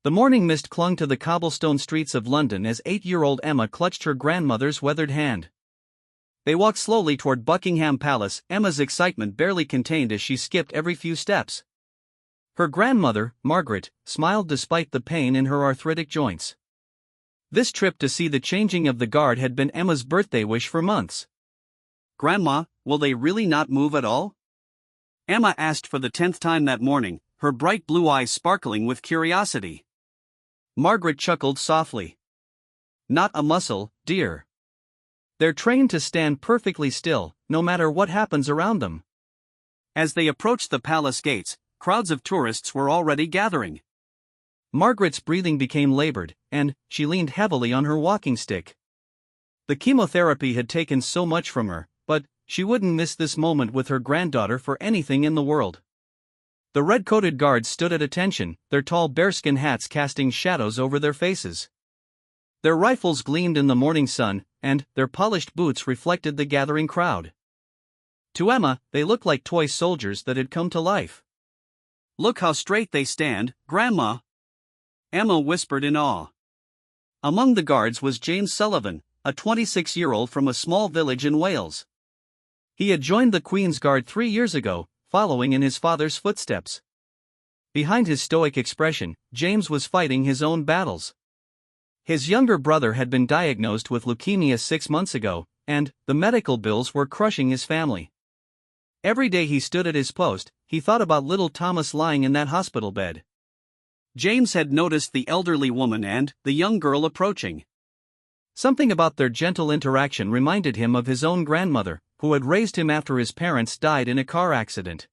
The morning mist clung to the cobblestone streets of London as 8-year-old Emma clutched her grandmother's weathered hand. They walked slowly toward Buckingham Palace, Emma's excitement barely contained as she skipped every few steps. Her grandmother, Margaret, smiled despite the pain in her arthritic joints. This trip to see the changing of the guard had been Emma's birthday wish for months. "Grandma, will they really not move at all?" Emma asked for the 10th time that morning, her bright blue eyes sparkling with curiosity. Margaret chuckled softly. "Not a muscle, dear. They're trained to stand perfectly still, no matter what happens around them." As they approached the palace gates, crowds of tourists were already gathering. Margaret's breathing became labored, and she leaned heavily on her walking stick. The chemotherapy had taken so much from her, but she wouldn't miss this moment with her granddaughter for anything in the world. The red-coated guards stood at attention, their tall bearskin hats casting shadows over their faces. Their rifles gleamed in the morning sun, and their polished boots reflected the gathering crowd. To Emma, they looked like toy soldiers that had come to life. "Look how straight they stand, Grandma," Emma whispered in awe. Among the guards was James Sullivan, a 26-year-old from a small village in Wales. He had joined the Queen's Guard 3 years ago, following in his father's footsteps. Behind his stoic expression, James was fighting his own battles. His younger brother had been diagnosed with leukemia 6 months ago, and the medical bills were crushing his family. Every day he stood at his post, he thought about little Thomas lying in that hospital bed. James had noticed the elderly woman and the young girl approaching. Something about their gentle interaction reminded him of his own grandmother, who had raised him after his parents died in a car accident.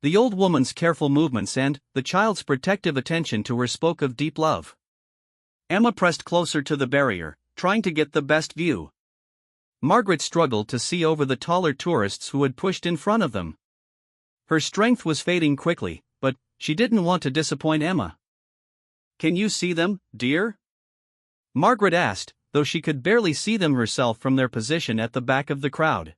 The old woman's careful movements and the child's protective attention to her spoke of deep love. Emma pressed closer to the barrier, trying to get the best view. Margaret struggled to see over the taller tourists who had pushed in front of them. Her strength was fading quickly, but she didn't want to disappoint Emma. "Can you see them, dear?" Margaret asked, though she could barely see them herself from their position at the back of the crowd.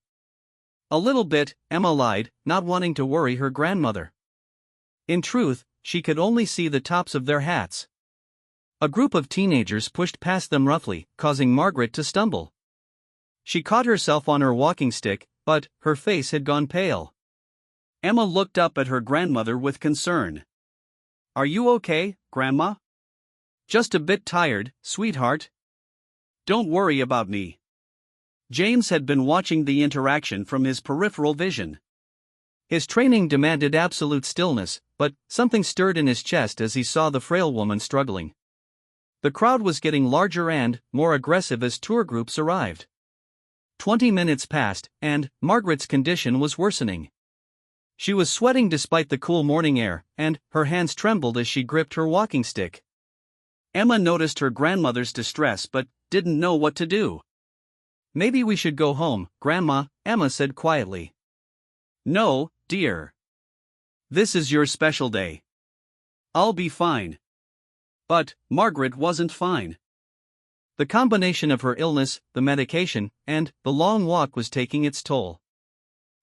"A little bit," Emma lied, not wanting to worry her grandmother. In truth, she could only see the tops of their hats. A group of teenagers pushed past them roughly, causing Margaret to stumble. She caught herself on her walking stick, but her face had gone pale. Emma looked up at her grandmother with concern. "Are you okay, Grandma?" "Just a bit tired, sweetheart." "Don't worry about me." James had been watching the interaction from his peripheral vision. His training demanded absolute stillness, but something stirred in his chest as he saw the frail woman struggling. The crowd was getting larger and more aggressive as tour groups arrived. 20 minutes passed, and Margaret's condition was worsening. She was sweating despite the cool morning air, and her hands trembled as she gripped her walking stick. Emma noticed her grandmother's distress but didn't know what to do. "Maybe we should go home, Grandma," Emma said quietly. "No, dear. This is your special day. I'll be fine." But Margaret wasn't fine. The combination of her illness, the medication, and the long walk was taking its toll.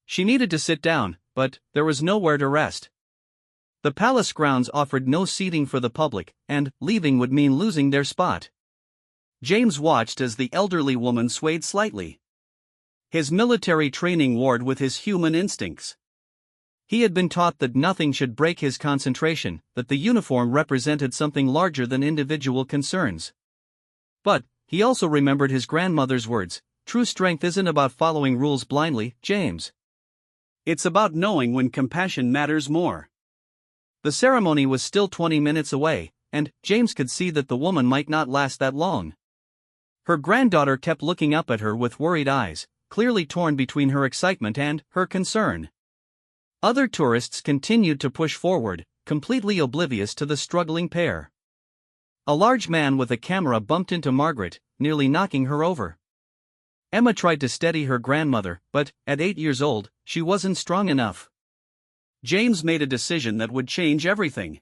She needed to sit down, but there was nowhere to rest. The palace grounds offered no seating for the public, and leaving would mean losing their spot. James watched as the elderly woman swayed slightly. His military training warred with his human instincts. He had been taught that nothing should break his concentration, that the uniform represented something larger than individual concerns. But he also remembered his grandmother's words, "True strength isn't about following rules blindly, James. It's about knowing when compassion matters more." The ceremony was still 20 minutes away, and James could see that the woman might not last that long. Her granddaughter kept looking up at her with worried eyes, clearly torn between her excitement and her concern. Other tourists continued to push forward, completely oblivious to the struggling pair. A large man with a camera bumped into Margaret, nearly knocking her over. Emma tried to steady her grandmother, but at 8 years old, she wasn't strong enough. James made a decision that would change everything.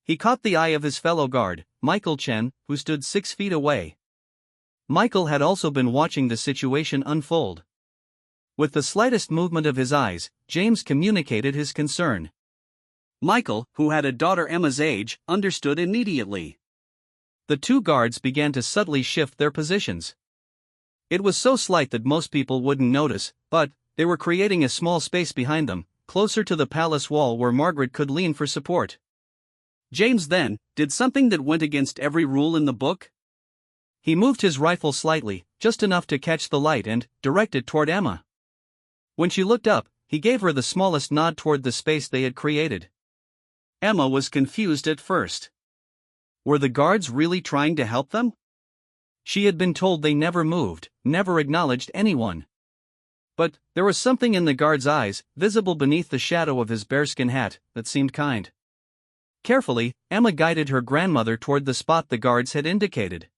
He caught the eye of his fellow guard, Michael Chen, who stood 6 feet away. Michael had also been watching the situation unfold. With the slightest movement of his eyes, James communicated his concern. Michael, who had a daughter Emma's age, understood immediately. The two guards began to subtly shift their positions. It was so slight that most people wouldn't notice, but they were creating a small space behind them, closer to the palace wall where Margaret could lean for support. James then did something that went against every rule in the book. He moved his rifle slightly, just enough to catch the light and direct it toward Emma. When she looked up, he gave her the smallest nod toward the space they had created. Emma was confused at first. Were the guards really trying to help them? She had been told they never moved, never acknowledged anyone. But there was something in the guard's eyes, visible beneath the shadow of his bearskin hat, that seemed kind. Carefully, Emma guided her grandmother toward the spot the guards had indicated.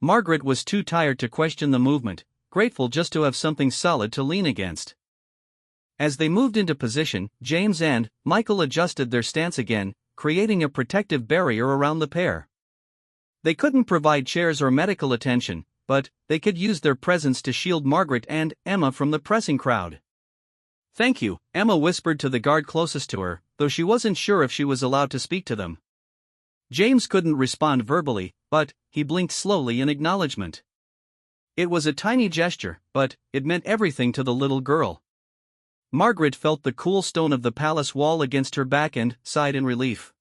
Margaret was too tired to question the movement, grateful just to have something solid to lean against. As they moved into position, James and Michael adjusted their stance again, creating a protective barrier around the pair. They couldn't provide chairs or medical attention, but they could use their presence to shield Margaret and Emma from the pressing crowd. "Thank you," Emma whispered to the guard closest to her, though she wasn't sure if she was allowed to speak to them. James couldn't respond verbally, but he blinked slowly in acknowledgement. It was a tiny gesture, but it meant everything to the little girl. Margaret felt the cool stone of the palace wall against her back and sighed in relief.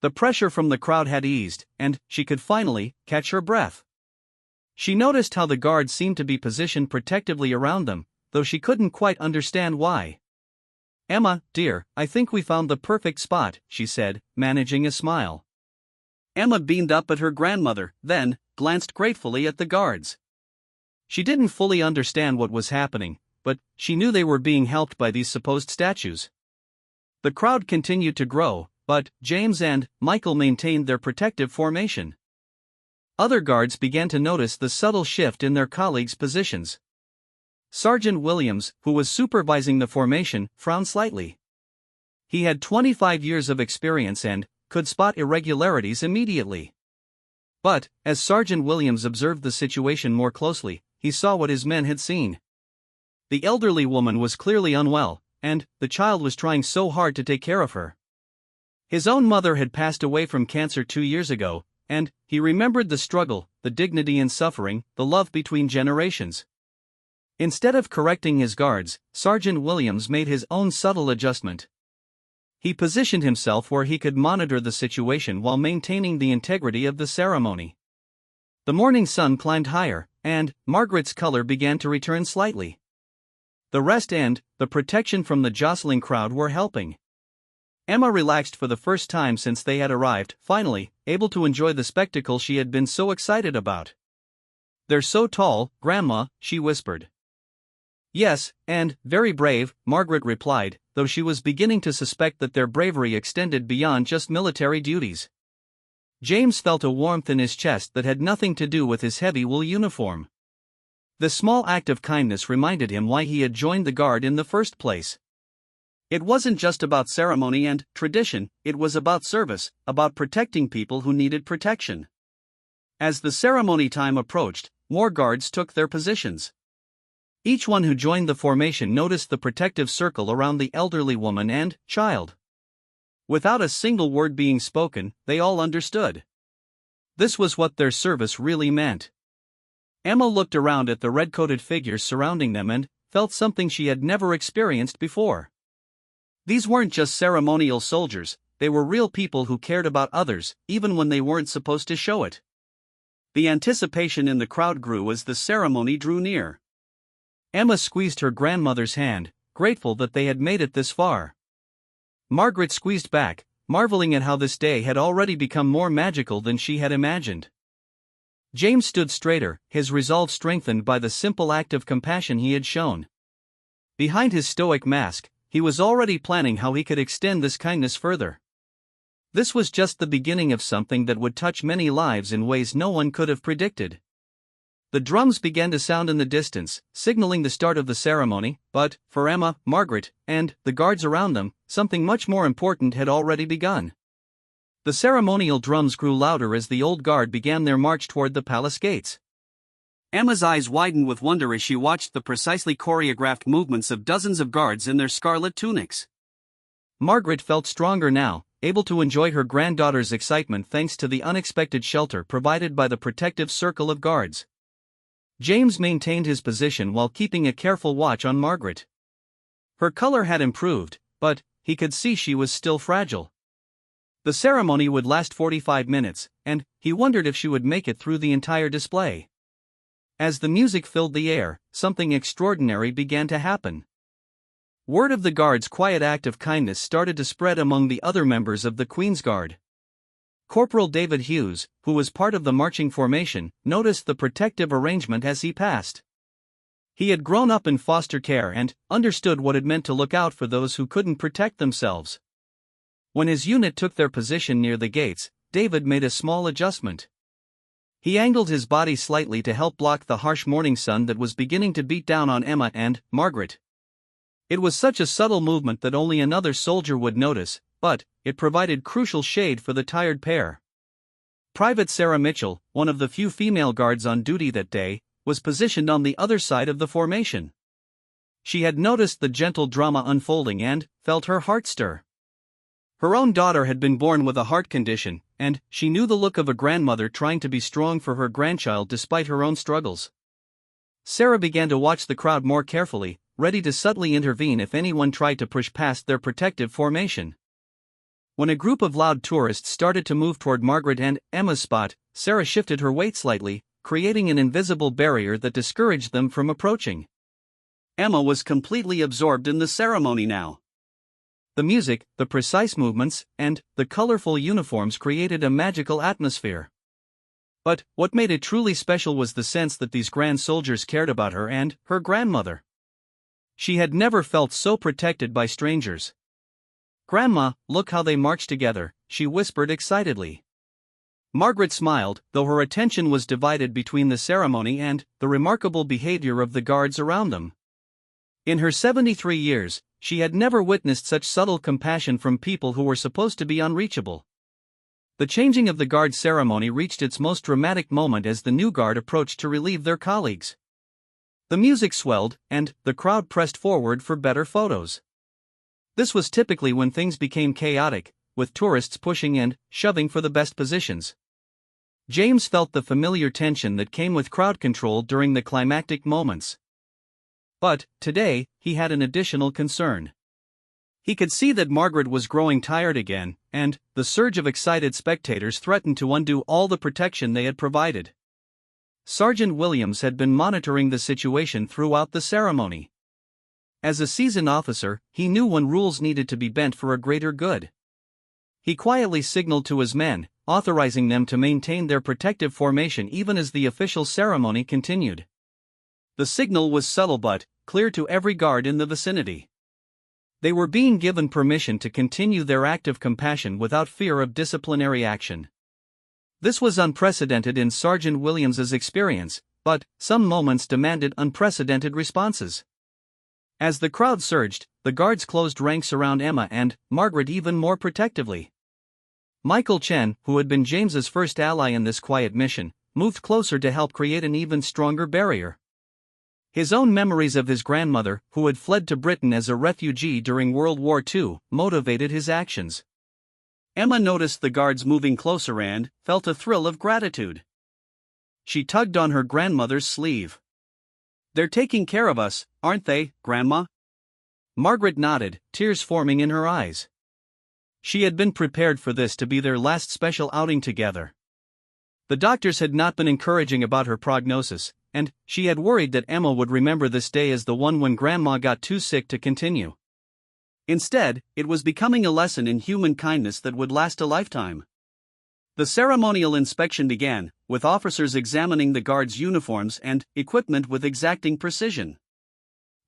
The pressure from the crowd had eased, and she could finally catch her breath. She noticed how the guards seemed to be positioned protectively around them, though she couldn't quite understand why. "Emma, dear, I think we found the perfect spot," she said, managing a smile. Emma beamed up at her grandmother, then glanced gratefully at the guards. She didn't fully understand what was happening, but she knew they were being helped by these supposed statues. The crowd continued to grow, but James and Michael maintained their protective formation. Other guards began to notice the subtle shift in their colleagues' positions. Sergeant Williams, who was supervising the formation, frowned slightly. He had 25 years of experience and could spot irregularities immediately. But, as Sergeant Williams observed the situation more closely, he saw what his men had seen. The elderly woman was clearly unwell, and the child was trying so hard to take care of her. His own mother had passed away from cancer 2 years ago, and he remembered the struggle, the dignity in suffering, the love between generations. Instead of correcting his guards, Sergeant Williams made his own subtle adjustment. He positioned himself where he could monitor the situation while maintaining the integrity of the ceremony. The morning sun climbed higher, and Margaret's color began to return slightly. The rest and the protection from the jostling crowd were helping. Emma relaxed for the first time since they had arrived, finally, able to enjoy the spectacle she had been so excited about. "They're so tall, Grandma," she whispered. "Yes, and very brave," Margaret replied, though she was beginning to suspect that their bravery extended beyond just military duties. James felt a warmth in his chest that had nothing to do with his heavy wool uniform. The small act of kindness reminded him why he had joined the guard in the first place. It wasn't just about ceremony and tradition, it was about service, about protecting people who needed protection. As the ceremony time approached, more guards took their positions. Each one who joined the formation noticed the protective circle around the elderly woman and child. Without a single word being spoken, they all understood. This was what their service really meant. Emma looked around at the red-coated figures surrounding them and felt something she had never experienced before. These weren't just ceremonial soldiers, they were real people who cared about others, even when they weren't supposed to show it. The anticipation in the crowd grew as the ceremony drew near. Emma squeezed her grandmother's hand, grateful that they had made it this far. Margaret squeezed back, marveling at how this day had already become more magical than she had imagined. James stood straighter, his resolve strengthened by the simple act of compassion he had shown. Behind his stoic mask, he was already planning how he could extend this kindness further. This was just the beginning of something that would touch many lives in ways no one could have predicted. The drums began to sound in the distance, signaling the start of the ceremony, but, for Emma, Margaret, and the guards around them, something much more important had already begun. The ceremonial drums grew louder as the old guard began their march toward the palace gates. Emma's eyes widened with wonder as she watched the precisely choreographed movements of dozens of guards in their scarlet tunics. Margaret felt stronger now, able to enjoy her granddaughter's excitement thanks to the unexpected shelter provided by the protective circle of guards. James maintained his position while keeping a careful watch on Margaret. Her color had improved, but he could see she was still fragile. The ceremony would last 45 minutes, and he wondered if she would make it through the entire display. As the music filled the air, something extraordinary began to happen. Word of the guard's quiet act of kindness started to spread among the other members of the Queen's Guard. Corporal David Hughes, who was part of the marching formation, noticed the protective arrangement as he passed. He had grown up in foster care and understood what it meant to look out for those who couldn't protect themselves. When his unit took their position near the gates, David made a small adjustment. He angled his body slightly to help block the harsh morning sun that was beginning to beat down on Emma and Margaret. It was such a subtle movement that only another soldier would notice, but it provided crucial shade for the tired pair. Private Sarah Mitchell, one of the few female guards on duty that day, was positioned on the other side of the formation. She had noticed the gentle drama unfolding and felt her heart stir. Her own daughter had been born with a heart condition, and she knew the look of a grandmother trying to be strong for her grandchild despite her own struggles. Sarah began to watch the crowd more carefully, ready to subtly intervene if anyone tried to push past their protective formation. When a group of loud tourists started to move toward Margaret and Emma's spot, Sarah shifted her weight slightly, creating an invisible barrier that discouraged them from approaching. Emma was completely absorbed in the ceremony now. The music, the precise movements, and the colorful uniforms created a magical atmosphere. But what made it truly special was the sense that these grand soldiers cared about her and her grandmother. She had never felt so protected by strangers. "Grandma, look how they march together," she whispered excitedly. Margaret smiled, though her attention was divided between the ceremony and the remarkable behavior of the guards around them. In her 73 years, she had never witnessed such subtle compassion from people who were supposed to be unreachable. The changing of the guard ceremony reached its most dramatic moment as the new guard approached to relieve their colleagues. The music swelled, and the crowd pressed forward for better photos. This was typically when things became chaotic, with tourists pushing and shoving for the best positions. James felt the familiar tension that came with crowd control during the climactic moments. But, today, he had an additional concern. He could see that Margaret was growing tired again, and the surge of excited spectators threatened to undo all the protection they had provided. Sergeant Williams had been monitoring the situation throughout the ceremony. As a seasoned officer, he knew when rules needed to be bent for a greater good. He quietly signaled to his men, authorizing them to maintain their protective formation even as the official ceremony continued. The signal was subtle but clear to every guard in the vicinity. They were being given permission to continue their act of compassion without fear of disciplinary action. This was unprecedented in Sergeant Williams's experience, but some moments demanded unprecedented responses. As the crowd surged, the guards closed ranks around Emma and Margaret even more protectively. Michael Chen, who had been James's first ally in this quiet mission, moved closer to help create an even stronger barrier. His own memories of his grandmother, who had fled to Britain as a refugee during World War II, motivated his actions. Emma noticed the guards moving closer and felt a thrill of gratitude. She tugged on her grandmother's sleeve. "They're taking care of us, aren't they, Grandma?" Margaret nodded, tears forming in her eyes. She had been prepared for this to be their last special outing together. The doctors had not been encouraging about her prognosis, and she had worried that Emma would remember this day as the one when Grandma got too sick to continue. Instead, it was becoming a lesson in human kindness that would last a lifetime. The ceremonial inspection began, with officers examining the guards' uniforms and equipment with exacting precision.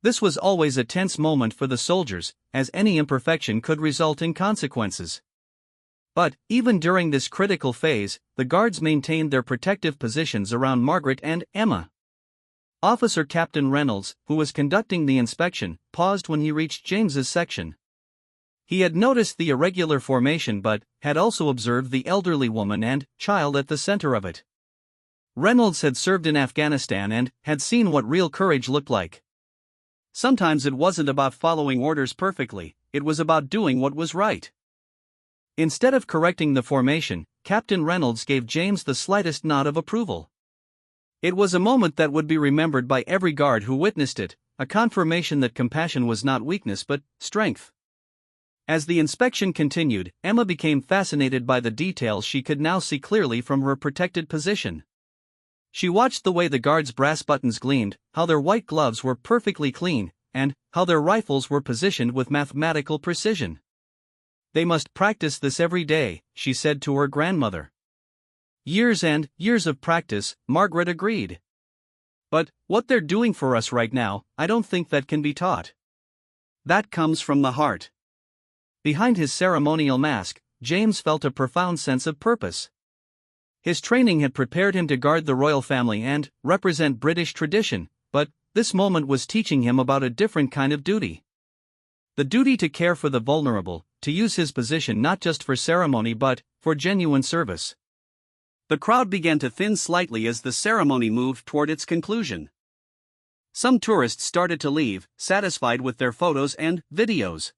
This was always a tense moment for the soldiers, as any imperfection could result in consequences. But, even during this critical phase, the guards maintained their protective positions around Margaret and Emma. Officer Captain Reynolds, who was conducting the inspection, paused when he reached James's section. He had noticed the irregular formation but had also observed the elderly woman and child at the center of it. Reynolds had served in Afghanistan and had seen what real courage looked like. sometimes it wasn't about following orders perfectly, it was about doing what was right. Instead of correcting the formation, Captain Reynolds gave James the slightest nod of approval. It was a moment that would be remembered by every guard who witnessed it, a confirmation that compassion was not weakness but strength. As the inspection continued, Emma became fascinated by the details she could now see clearly from her protected position. She watched the way the guards' brass buttons gleamed, how their white gloves were perfectly clean, and how their rifles were positioned with mathematical precision. "They must practice this every day," she said to her grandmother. "Years and years of practice," Margaret agreed. "But what they're doing for us right now, I don't think that can be taught. That comes from the heart." Behind his ceremonial mask, James felt a profound sense of purpose. His training had prepared him to guard the royal family and represent British tradition, but this moment was teaching him about a different kind of duty. The duty to care for the vulnerable, to use his position not just for ceremony but for genuine service. The crowd began to thin slightly as the ceremony moved toward its conclusion. Some tourists started to leave, satisfied with their photos and videos.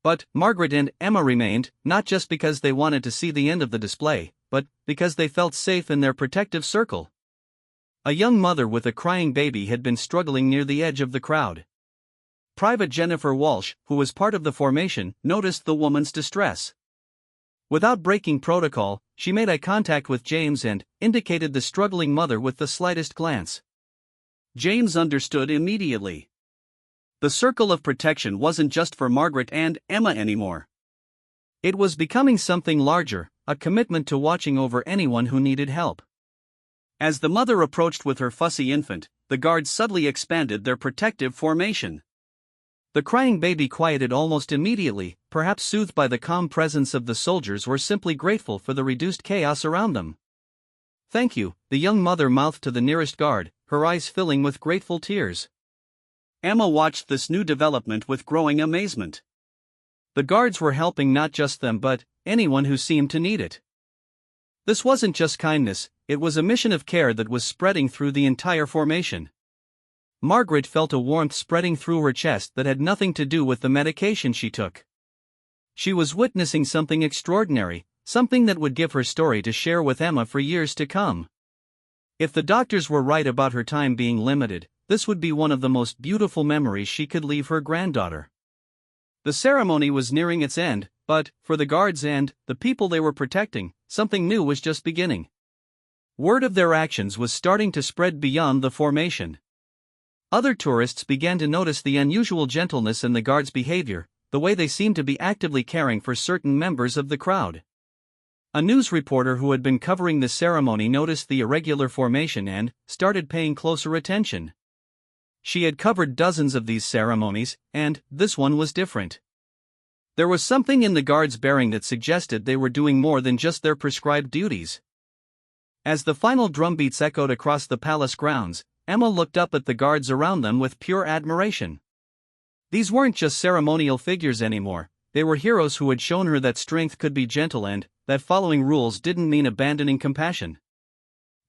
But Margaret and Emma remained, not just because they wanted to see the end of the display, but because they felt safe in their protective circle. A young mother with a crying baby had been struggling near the edge of the crowd. Private Jennifer Walsh, who was part of the formation, noticed the woman's distress. Without breaking protocol, she made eye contact with James and indicated the struggling mother with the slightest glance. James understood immediately. The circle of protection wasn't just for Margaret and Emma anymore. It was becoming something larger, a commitment to watching over anyone who needed help. As the mother approached with her fussy infant, the guards subtly expanded their protective formation. The crying baby quieted almost immediately, perhaps soothed by the calm presence of the soldiers or simply grateful for the reduced chaos around them. "Thank you," the young mother mouthed to the nearest guard, her eyes filling with grateful tears. Emma watched this new development with growing amazement. The guards were helping not just them but anyone who seemed to need it. This wasn't just kindness, it was a mission of care that was spreading through the entire formation. Margaret felt a warmth spreading through her chest that had nothing to do with the medication she took. She was witnessing something extraordinary, something that would give her story to share with Emma for years to come. If the doctors were right about her time being limited, this would be one of the most beautiful memories she could leave her granddaughter. The ceremony was nearing its end, but, for the guards and the people they were protecting, something new was just beginning. Word of their actions was starting to spread beyond the formation. Other tourists began to notice the unusual gentleness in the guards' behavior, the way they seemed to be actively caring for certain members of the crowd. A news reporter who had been covering the ceremony noticed the irregular formation and started paying closer attention. She had covered dozens of these ceremonies, and this one was different. There was something in the guards' bearing that suggested they were doing more than just their prescribed duties. As the final drumbeats echoed across the palace grounds, Emma looked up at the guards around them with pure admiration. These weren't just ceremonial figures anymore, they were heroes who had shown her that strength could be gentle and that following rules didn't mean abandoning compassion.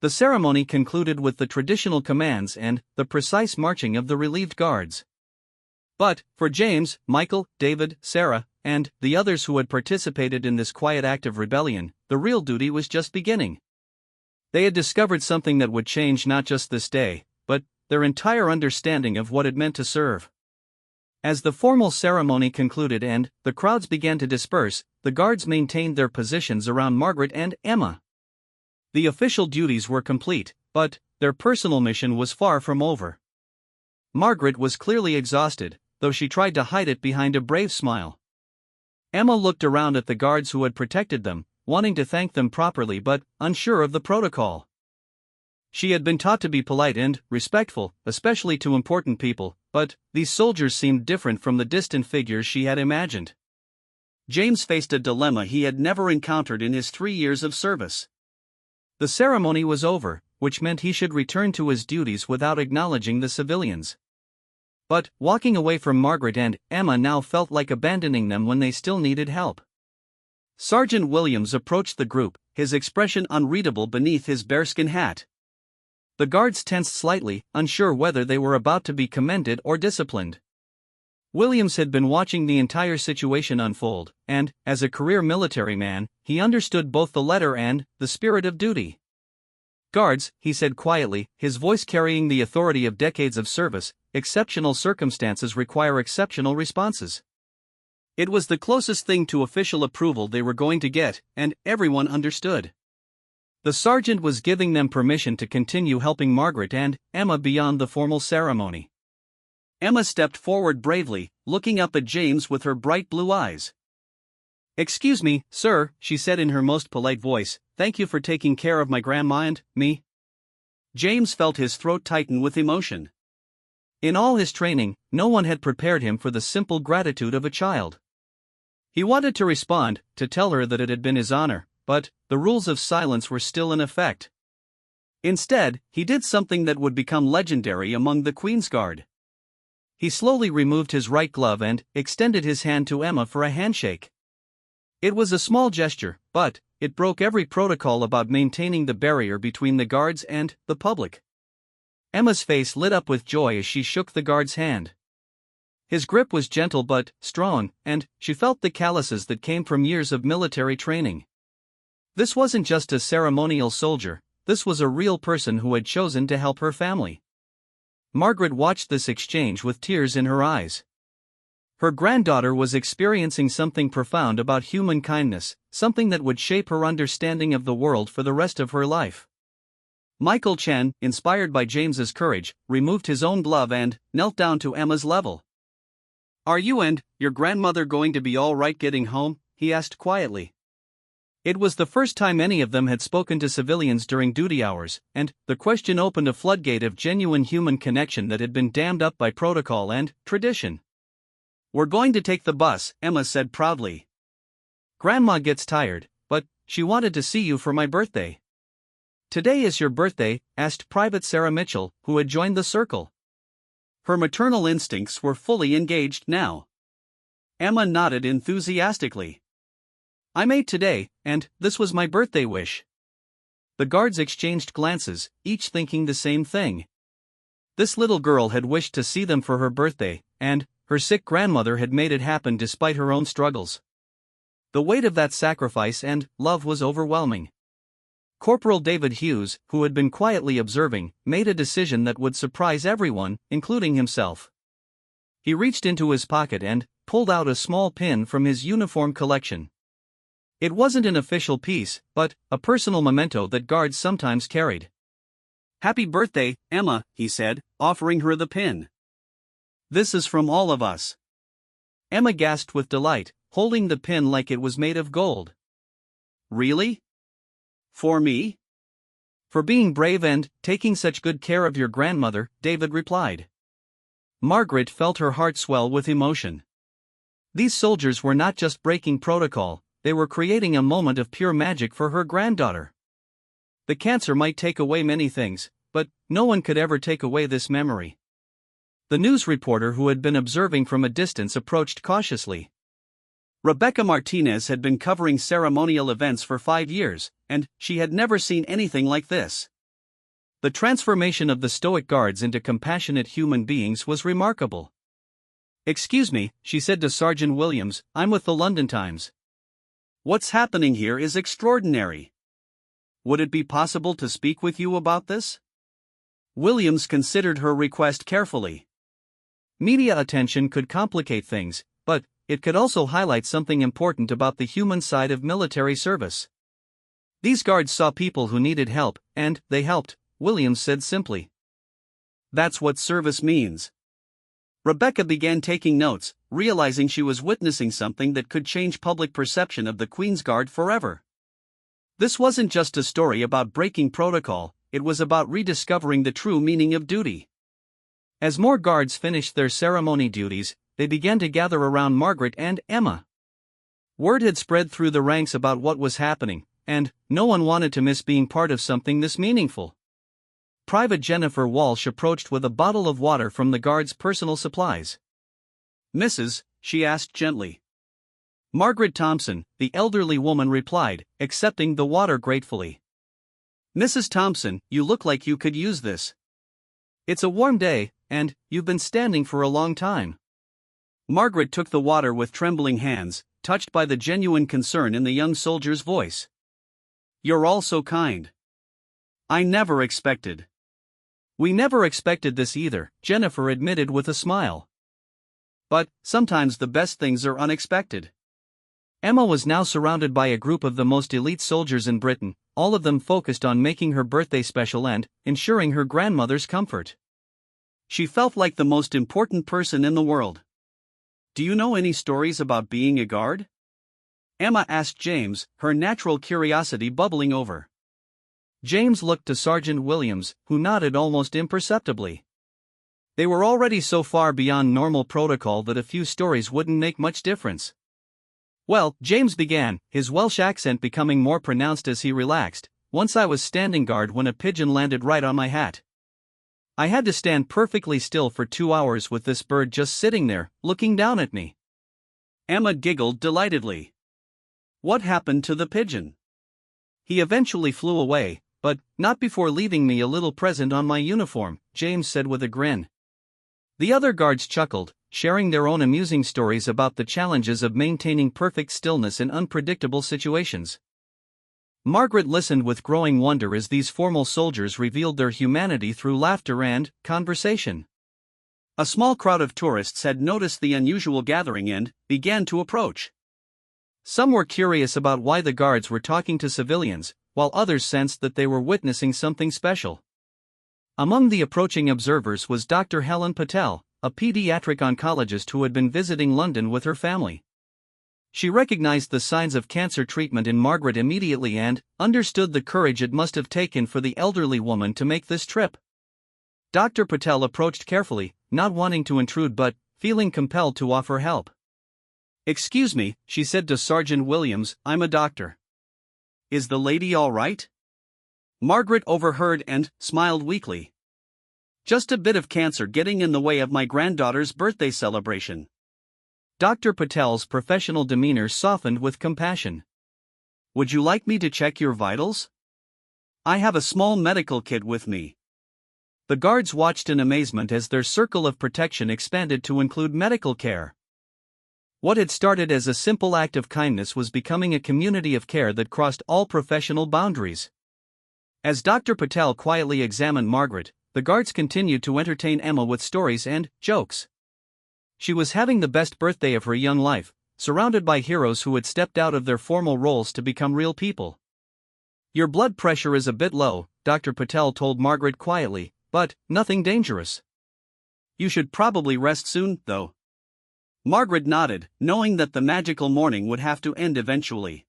The ceremony concluded with the traditional commands and the precise marching of the relieved guards. But, for James, Michael, David, Sarah, and the others who had participated in this quiet act of rebellion, the real duty was just beginning. They had discovered something that would change not just this day, but their entire understanding of what it meant to serve. As the formal ceremony concluded and the crowds began to disperse, the guards maintained their positions around Margaret and Emma. The official duties were complete, but their personal mission was far from over. Margaret was clearly exhausted, though she tried to hide it behind a brave smile. Emma looked around at the guards who had protected them, wanting to thank them properly but unsure of the protocol. She had been taught to be polite and respectful, especially to important people, but these soldiers seemed different from the distant figures she had imagined. James faced a dilemma he had never encountered in his 3 years of service. The ceremony was over, which meant he should return to his duties without acknowledging the civilians. But walking away from Margaret and Emma now felt like abandoning them when they still needed help. Sergeant Williams approached the group, his expression unreadable beneath his bearskin hat. The guards tensed slightly, unsure whether they were about to be commended or disciplined. Williams had been watching the entire situation unfold, and, as a career military man, he understood both the letter and the spirit of duty. "Guards," he said quietly, his voice carrying the authority of decades of service, "exceptional circumstances require exceptional responses." It was the closest thing to official approval they were going to get, and everyone understood. The sergeant was giving them permission to continue helping Margaret and Emma beyond the formal ceremony. Emma stepped forward bravely, looking up at James with her bright blue eyes. "Excuse me, sir," she said in her most polite voice, "thank you for taking care of my grandma and me." James felt his throat tighten with emotion. In all his training, no one had prepared him for the simple gratitude of a child. He wanted to respond, to tell her that it had been his honor, but the rules of silence were still in effect. Instead, he did something that would become legendary among the Queen's Guard. He slowly removed his right glove and extended his hand to Emma for a handshake. It was a small gesture, but it broke every protocol about maintaining the barrier between the guards and the public. Emma's face lit up with joy as she shook the guard's hand. His grip was gentle but strong, and she felt the calluses that came from years of military training. This wasn't just a ceremonial soldier, this was a real person who had chosen to help her family. Margaret watched this exchange with tears in her eyes. Her granddaughter was experiencing something profound about human kindness, something that would shape her understanding of the world for the rest of her life. Michael Chen, inspired by James's courage, removed his own glove and knelt down to Emma's level. "Are you and your grandmother going to be all right getting home?" he asked quietly. It was the first time any of them had spoken to civilians during duty hours, and the question opened a floodgate of genuine human connection that had been dammed up by protocol and tradition. "We're going to take the bus," Emma said proudly. "Grandma gets tired, but she wanted to see you for my birthday." "Today is your birthday?" asked Private Sarah Mitchell, who had joined the circle. Her maternal instincts were fully engaged now. Emma nodded enthusiastically. "I'm 8 today, and this was my birthday wish." The guards exchanged glances, each thinking the same thing. This little girl had wished to see them for her birthday, and her sick grandmother had made it happen despite her own struggles. The weight of that sacrifice and love was overwhelming. Corporal David Hughes, who had been quietly observing, made a decision that would surprise everyone, including himself. He reached into his pocket and pulled out a small pin from his uniform collection. It wasn't an official piece, but a personal memento that guards sometimes carried. "Happy birthday, Emma," he said, offering her the pin. "This is from all of us." Emma gasped with delight, holding the pin like it was made of gold. "Really? For me?" "For being brave and taking such good care of your grandmother," David replied. Margaret felt her heart swell with emotion. These soldiers were not just breaking protocol, they were creating a moment of pure magic for her granddaughter. The cancer might take away many things, but no one could ever take away this memory. The news reporter who had been observing from a distance approached cautiously. Rebecca Martinez had been covering ceremonial events for 5 years, and she had never seen anything like this. The transformation of the Stoic guards into compassionate human beings was remarkable. "Excuse me," she said to Sergeant Williams, "I'm with the London Times. What's happening here is extraordinary. Would it be possible to speak with you about this?" Williams considered her request carefully. Media attention could complicate things, but it could also highlight something important about the human side of military service. These guards saw people who needed help, and they helped, Williams said simply. "That's what service means." Rebecca began taking notes, realizing she was witnessing something that could change public perception of the Queen's Guard forever. This wasn't just a story about breaking protocol, it was about rediscovering the true meaning of duty. As more guards finished their ceremony duties, they began to gather around Margaret and Emma. Word had spread through the ranks about what was happening, and no one wanted to miss being part of something this meaningful. Private Jennifer Walsh approached with a bottle of water from the guard's personal supplies. "Mrs.?" she asked gently. Margaret Thompson, the elderly woman replied, accepting the water gratefully. Mrs. Thompson, you look like you could use this. It's a warm day, and you've been standing for a long time. Margaret took the water with trembling hands, touched by the genuine concern in the young soldier's voice. You're all so kind. I never expected. We never expected this either, Jennifer admitted with a smile. But sometimes the best things are unexpected. Emma was now surrounded by a group of the most elite soldiers in Britain, all of them focused on making her birthday special and ensuring her grandmother's comfort. She felt like the most important person in the world. Do you know any stories about being a guard? Emma asked James, her natural curiosity bubbling over. James looked to Sergeant Williams, who nodded almost imperceptibly. They were already so far beyond normal protocol that a few stories wouldn't make much difference. Well, James began, his Welsh accent becoming more pronounced as he relaxed. Once I was standing guard when a pigeon landed right on my hat. I had to stand perfectly still for 2 hours with this bird just sitting there, looking down at me. Emma giggled delightedly. What happened to the pigeon? He eventually flew away, but not before leaving me a little present on my uniform, James said with a grin. The other guards chuckled, sharing their own amusing stories about the challenges of maintaining perfect stillness in unpredictable situations. Margaret listened with growing wonder as these formal soldiers revealed their humanity through laughter and conversation. A small crowd of tourists had noticed the unusual gathering and began to approach. Some were curious about why the guards were talking to civilians, while others sensed that they were witnessing something special. Among the approaching observers was Dr. Helen Patel, a pediatric oncologist who had been visiting London with her family. She recognized the signs of cancer treatment in Margaret immediately and understood the courage it must have taken for the elderly woman to make this trip. Dr. Patel approached carefully, not wanting to intrude but feeling compelled to offer help. Excuse me, she said to Sergeant Williams, I'm a doctor. Is the lady all right? Margaret overheard and smiled weakly. Just a bit of cancer getting in the way of my granddaughter's birthday celebration. Dr. Patel's professional demeanor softened with compassion. Would you like me to check your vitals? I have a small medical kit with me. The guards watched in amazement as their circle of protection expanded to include medical care. What had started as a simple act of kindness was becoming a community of care that crossed all professional boundaries. As Dr. Patel quietly examined Margaret, the guards continued to entertain Emma with stories and jokes. She was having the best birthday of her young life, surrounded by heroes who had stepped out of their formal roles to become real people. Your blood pressure is a bit low, Dr. Patel told Margaret quietly, but nothing dangerous. You should probably rest soon, though. Margaret nodded, knowing that the magical morning would have to end eventually.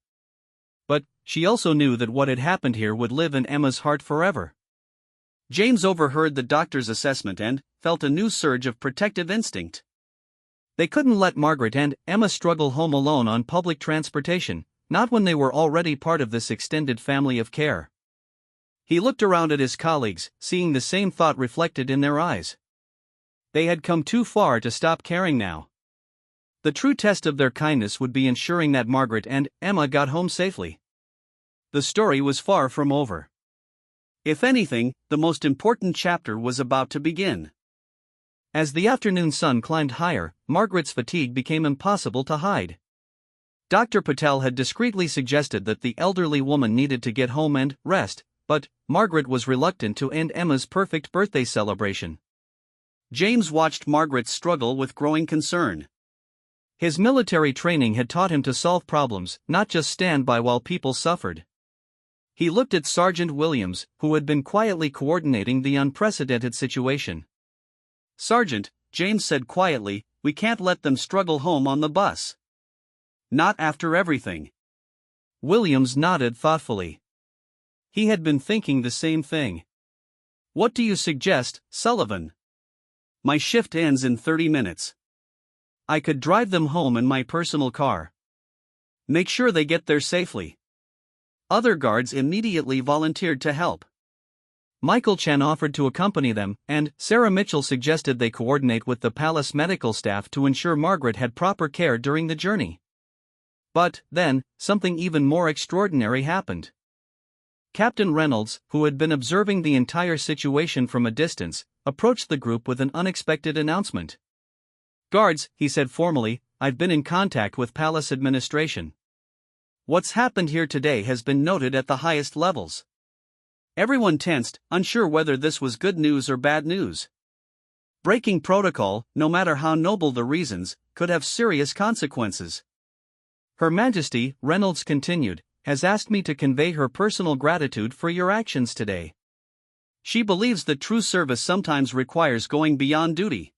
But she also knew that what had happened here would live in Emma's heart forever. James overheard the doctor's assessment and felt a new surge of protective instinct. They couldn't let Margaret and Emma struggle home alone on public transportation, not when they were already part of this extended family of care. He looked around at his colleagues, seeing the same thought reflected in their eyes. They had come too far to stop caring now. The true test of their kindness would be ensuring that Margaret and Emma got home safely. The story was far from over. If anything, the most important chapter was about to begin. As the afternoon sun climbed higher, Margaret's fatigue became impossible to hide. Dr. Patel had discreetly suggested that the elderly woman needed to get home and rest, but Margaret was reluctant to end Emma's perfect birthday celebration. James watched Margaret struggle with growing concern. His military training had taught him to solve problems, not just stand by while people suffered. He looked at Sergeant Williams, who had been quietly coordinating the unprecedented situation. Sergeant, James said quietly, we can't let them struggle home on the bus. Not after everything. Williams nodded thoughtfully. He had been thinking the same thing. What do you suggest, Sullivan? My shift ends in 30 minutes. I could drive them home in my personal car. Make sure they get there safely. Other guards immediately volunteered to help. Michael Chen offered to accompany them, and Sarah Mitchell suggested they coordinate with the palace medical staff to ensure Margaret had proper care during the journey. But then, something even more extraordinary happened. Captain Reynolds, who had been observing the entire situation from a distance, approached the group with an unexpected announcement. "Guards," he said formally, "I've been in contact with palace administration. What's happened here today has been noted at the highest levels." Everyone tensed, unsure whether this was good news or bad news. Breaking protocol, no matter how noble the reasons, could have serious consequences. "Her Majesty," Reynolds continued, "has asked me to convey her personal gratitude for your actions today. She believes that true service sometimes requires going beyond duty."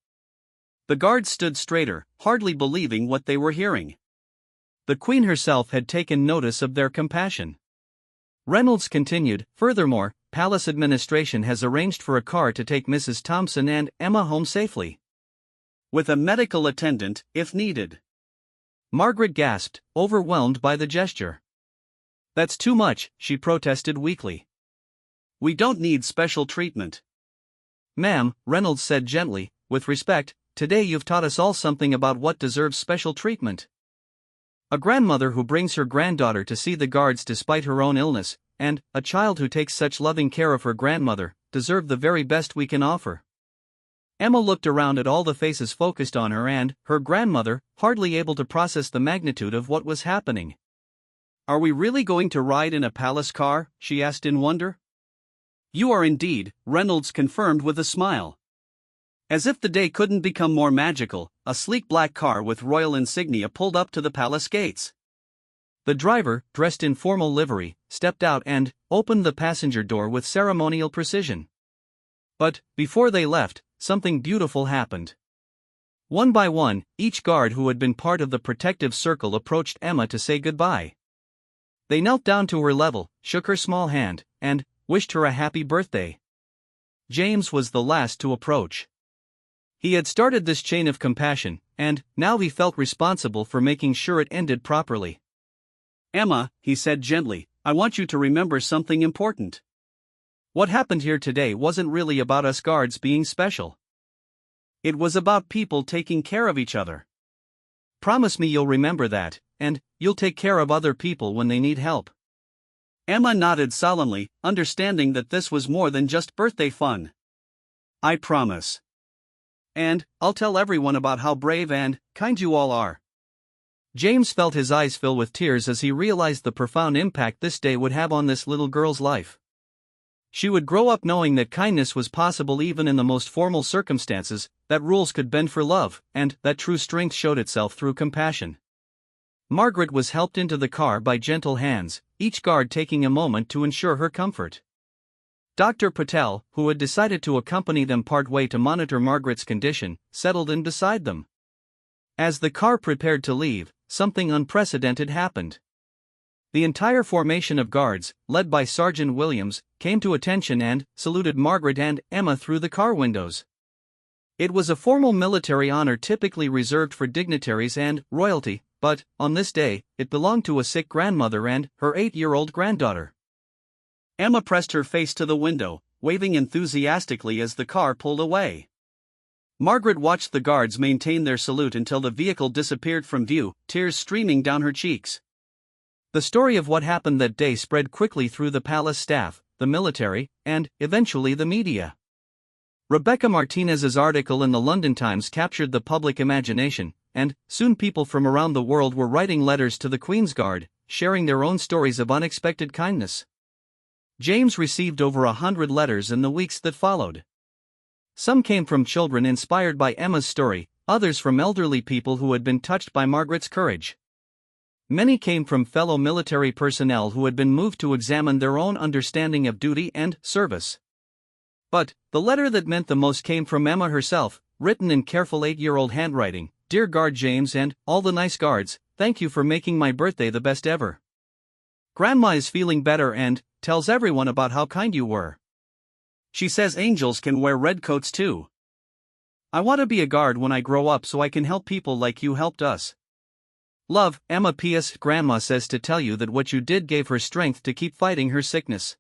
The guards stood straighter, hardly believing what they were hearing. The Queen herself had taken notice of their compassion. Reynolds continued, "Furthermore, Palace administration has arranged for a car to take Mrs. Thompson and Emma home safely, with a medical attendant, if needed." Margaret gasped, overwhelmed by the gesture. "That's too much," she protested weakly. "We don't need special treatment." "Ma'am," Reynolds said gently, "with respect, today you've taught us all something about what deserves special treatment. A grandmother who brings her granddaughter to see the guards despite her own illness, and a child who takes such loving care of her grandmother, deserve the very best we can offer." Emma looked around at all the faces focused on her and her grandmother, hardly able to process the magnitude of what was happening. "Are we really going to ride in a palace car?" she asked in wonder. "You are indeed," Reynolds confirmed with a smile. As if the day couldn't become more magical, a sleek black car with royal insignia pulled up to the palace gates. The driver, dressed in formal livery, stepped out and opened the passenger door with ceremonial precision. But, before they left, something beautiful happened. One by one, each guard who had been part of the protective circle approached Emma to say goodbye. They knelt down to her level, shook her small hand, and wished her a happy birthday. James was the last to approach. He had started this chain of compassion, and now he felt responsible for making sure it ended properly. "Emma," he said gently, "I want you to remember something important. What happened here today wasn't really about us guards being special. It was about people taking care of each other. Promise me you'll remember that, and you'll take care of other people when they need help." Emma nodded solemnly, understanding that this was more than just birthday fun. "I promise. And I'll tell everyone about how brave and kind you all are." James felt his eyes fill with tears as he realized the profound impact this day would have on this little girl's life. She would grow up knowing that kindness was possible even in the most formal circumstances, that rules could bend for love, and that true strength showed itself through compassion. Margaret was helped into the car by gentle hands, each guard taking a moment to ensure her comfort. Dr. Patel, who had decided to accompany them part way to monitor Margaret's condition, settled in beside them. As the car prepared to leave, something unprecedented happened. The entire formation of guards, led by Sergeant Williams, came to attention and saluted Margaret and Emma through the car windows. It was a formal military honor typically reserved for dignitaries and royalty, but, on this day, it belonged to a sick grandmother and her 8-year-old granddaughter. Emma pressed her face to the window, waving enthusiastically as the car pulled away. Margaret watched the guards maintain their salute until the vehicle disappeared from view, tears streaming down her cheeks. The story of what happened that day spread quickly through the palace staff, the military, and, eventually, the media. Rebecca Martinez's article in the London Times captured the public imagination, and soon people from around the world were writing letters to the Queen's Guard, sharing their own stories of unexpected kindness. James received over 100 letters in the weeks that followed. Some came from children inspired by Emma's story, others from elderly people who had been touched by Margaret's courage. Many came from fellow military personnel who had been moved to examine their own understanding of duty and service. But the letter that meant the most came from Emma herself, written in careful 8-year-old handwriting. "Dear Guard James and all the nice guards, thank you for making my birthday the best ever. Grandma is feeling better and tells everyone about how kind you were. She says angels can wear red coats too. I want to be a guard when I grow up so I can help people like you helped us. Love, Emma. P.S. Grandma says to tell you that what you did gave her strength to keep fighting her sickness."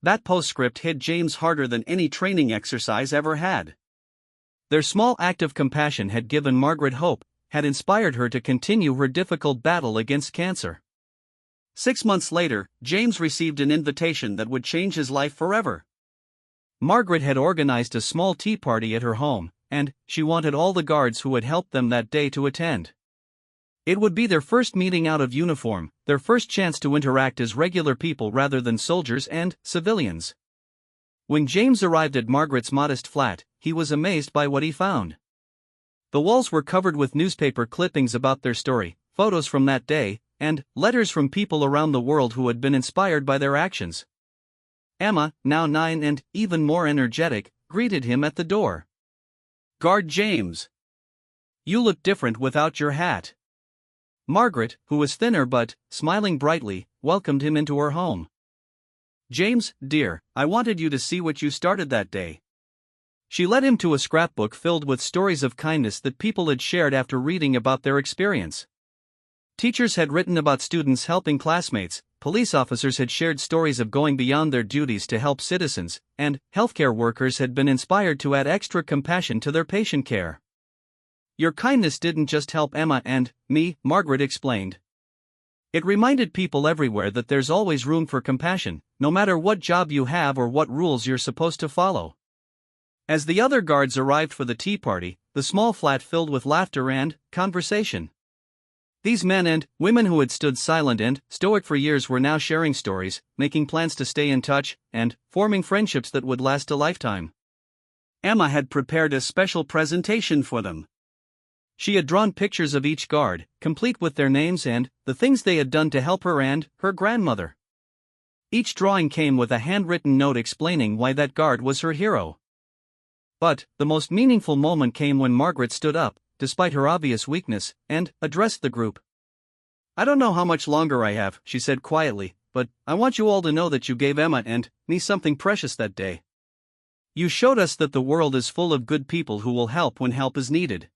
That postscript hit James harder than any training exercise ever had. Their small act of compassion had given Margaret hope, had inspired her to continue her difficult battle against cancer. 6 months later, James received an invitation that would change his life forever. Margaret had organized a small tea party at her home, and she wanted all the guards who had helped them that day to attend. It would be their first meeting out of uniform, their first chance to interact as regular people rather than soldiers and civilians. When James arrived at Margaret's modest flat, he was amazed by what he found. The walls were covered with newspaper clippings about their story, photos from that day, and letters from people around the world who had been inspired by their actions. Emma, now 9 and even more energetic, greeted him at the door. "Guard James. You look different without your hat." Margaret, who was thinner but smiling brightly, welcomed him into her home. "James, dear, I wanted you to see what you started that day." She led him to a scrapbook filled with stories of kindness that people had shared after reading about their experience. Teachers had written about students helping classmates, police officers had shared stories of going beyond their duties to help citizens, and healthcare workers had been inspired to add extra compassion to their patient care. "Your kindness didn't just help Emma and me," Margaret explained. "It reminded people everywhere that there's always room for compassion, no matter what job you have or what rules you're supposed to follow." As the other guards arrived for the tea party, the small flat filled with laughter and conversation. These men and women who had stood silent and stoic for years were now sharing stories, making plans to stay in touch, and forming friendships that would last a lifetime. Emma had prepared a special presentation for them. She had drawn pictures of each guard, complete with their names and the things they had done to help her and her grandmother. Each drawing came with a handwritten note explaining why that guard was her hero. But the most meaningful moment came when Margaret stood up, despite her obvious weakness, and addressed the group. "I don't know how much longer I have," she said quietly, "but I want you all to know that you gave Emma and me something precious that day. You showed us that the world is full of good people who will help when help is needed.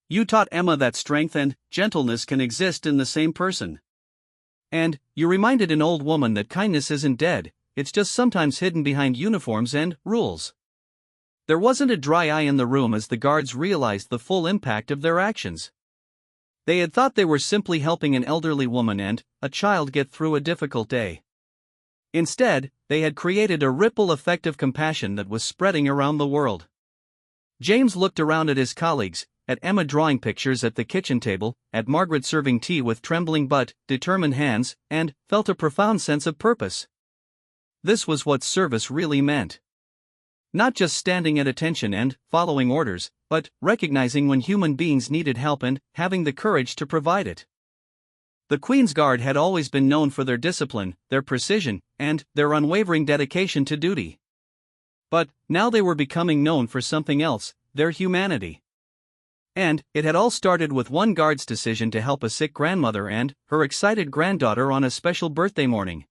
You taught Emma that strength and gentleness can exist in the same person. And you reminded an old woman that kindness isn't dead, it's just sometimes hidden behind uniforms and rules." There wasn't a dry eye in the room as the guards realized the full impact of their actions. They had thought they were simply helping an elderly woman and a child get through a difficult day. Instead, they had created a ripple effect of compassion that was spreading around the world. James looked around at his colleagues, at Emma drawing pictures at the kitchen table, at Margaret serving tea with trembling but determined hands, and felt a profound sense of purpose. This was what service really meant. Not just standing at attention and following orders, but recognizing when human beings needed help and having the courage to provide it. The Queen's Guard had always been known for their discipline, their precision, and their unwavering dedication to duty. But now they were becoming known for something else, their humanity. And it had all started with one guard's decision to help a sick grandmother and her excited granddaughter on a special birthday morning.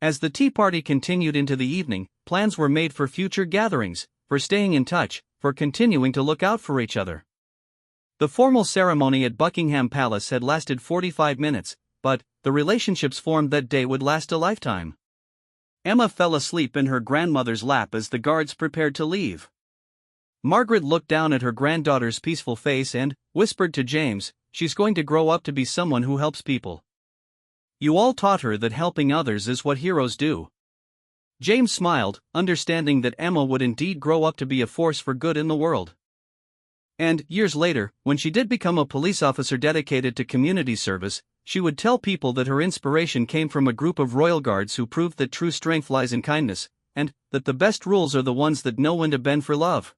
As the tea party continued into the evening, plans were made for future gatherings, for staying in touch, for continuing to look out for each other. The formal ceremony at Buckingham Palace had lasted 45 minutes, but the relationships formed that day would last a lifetime. Emma fell asleep in her grandmother's lap as the guards prepared to leave. Margaret looked down at her granddaughter's peaceful face and whispered to James, "She's going to grow up to be someone who helps people. You all taught her that helping others is what heroes do." James smiled, understanding that Emma would indeed grow up to be a force for good in the world. And years later, when she did become a police officer dedicated to community service, she would tell people that her inspiration came from a group of royal guards who proved that true strength lies in kindness, and that the best rules are the ones that know when to bend for love.